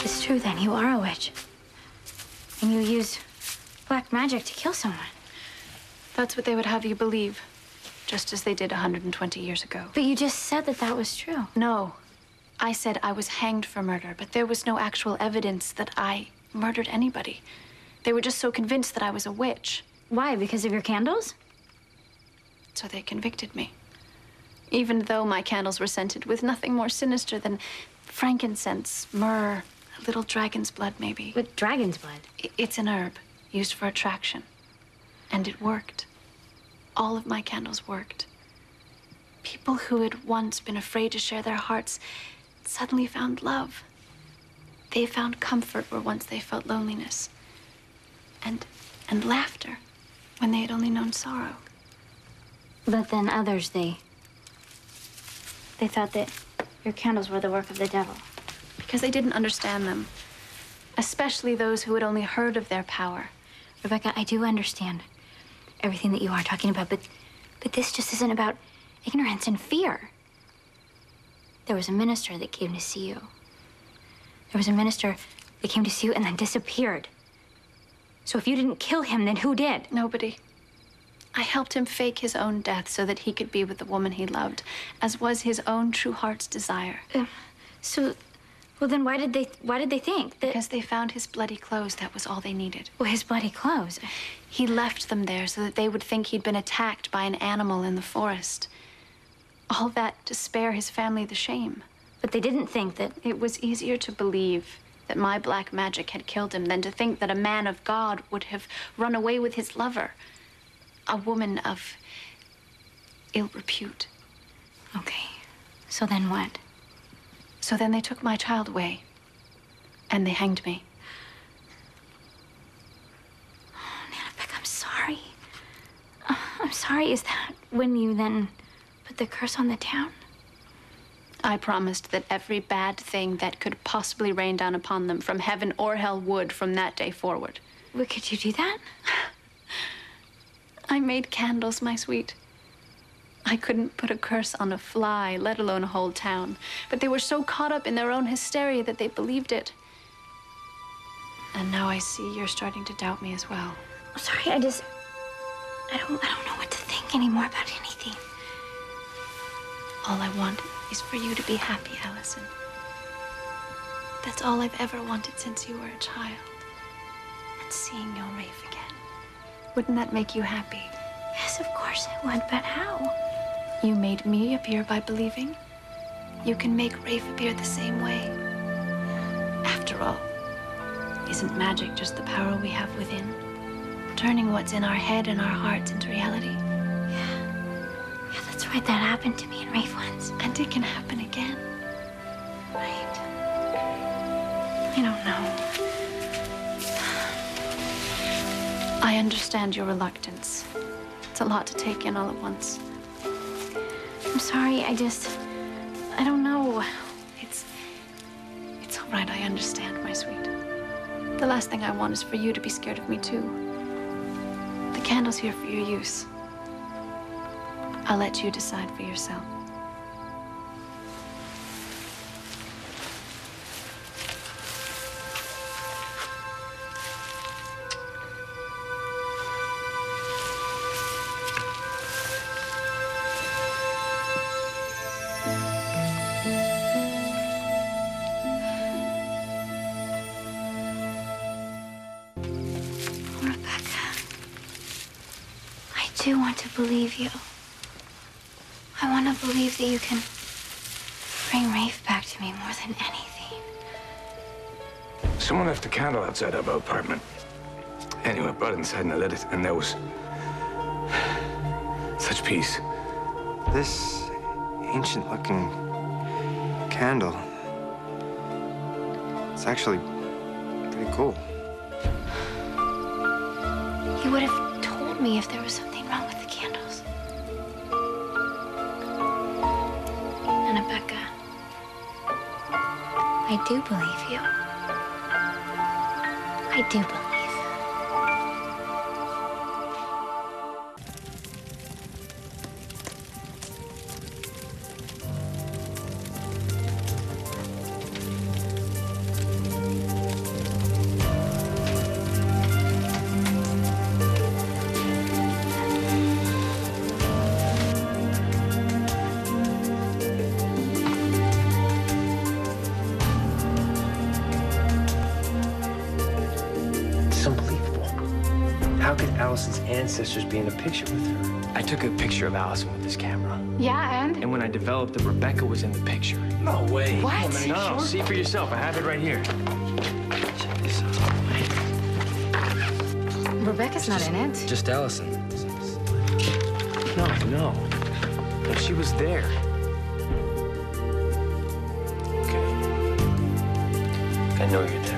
It's true then, you are a witch. And you use black magic to kill someone. That's what they would have you believe, just as they did 120 years ago. But you just said that that was true. No. I said I was hanged for murder, but there was no actual evidence that I murdered anybody. They were just so convinced that I was a witch. Why? Because of your candles? So they convicted me. Even though my candles were scented with nothing more sinister than frankincense, myrrh, a little dragon's blood, maybe. With dragon's blood? It's an herb used for attraction. And it worked. All of my candles worked. People who had once been afraid to share their hearts suddenly found love. They found comfort where once they felt loneliness. And laughter when they had only known sorrow. But then others, they thought that your candles were the work of the devil. Because they didn't understand them. Especially those who had only heard of their power. Rebecca, I do understand everything that you are talking about, but this just isn't about ignorance and fear. There was a minister that came to see you. There was a minister that came to see you and then disappeared. So if you didn't kill him, then who did? Nobody. I helped him fake his own death so that he could be with the woman he loved, as was his own true heart's desire. Well, then why did they think that? Because they found his bloody clothes. That was all they needed. Well, his bloody clothes? He left them there so that they would think he'd been attacked by an animal in the forest. All that to spare his family the shame. But they didn't think that... It was easier to believe that my black magic had killed him than to think that a man of God would have run away with his lover. A woman of ill repute. Okay. So then what? So then they took my child away. And they hanged me. Oh, Nana, I'm sorry. I'm sorry. Is that when you then put the curse on the town? I promised that every bad thing that could possibly rain down upon them from heaven or hell would from that day forward. Well, could you do that? I made candles, my sweet. I couldn't put a curse on a fly, let alone a whole town. But they were so caught up in their own hysteria that they believed it. And now I see you're starting to doubt me as well. Sorry, I don't know what to think anymore about anything. All I want is for you to be happy, Allison. That's all I've ever wanted since you were a child. And seeing your Rafe again. Wouldn't that make you happy? Yes, of course it would, but how? You made me appear by believing. You can make Rafe appear the same way. After all, isn't magic just the power we have within? Turning what's in our head and our hearts into reality? Yeah, that's right. That happened to me and Rafe once. And it can happen again. Right. I don't know. I understand your reluctance. It's a lot to take in all at once. I'm sorry, I don't know. It's all right, I understand, my sweet. The last thing I want is for you to be scared of me, too. The candle's here for your use. I'll let you decide for yourself. I do want to believe you. I want to believe that you can bring Rafe back to me more than anything. Someone left a candle outside our apartment. Anyway, I brought it inside and I lit it, and there was such peace. This ancient-looking candle, it's actually pretty cool. You would have told me if there was something wrong with the candles. And Rebecca, I do believe you. I do believe. Allison's ancestors be in a picture with her. I took a picture of Allison with this camera. Yeah, and? And when I developed it, Rebecca was in the picture. No way. What? No, no, see for yourself. I have it right here. Check this out. Rebecca's not in it. Just Allison. No. No, she was there. Okay. I know you're there.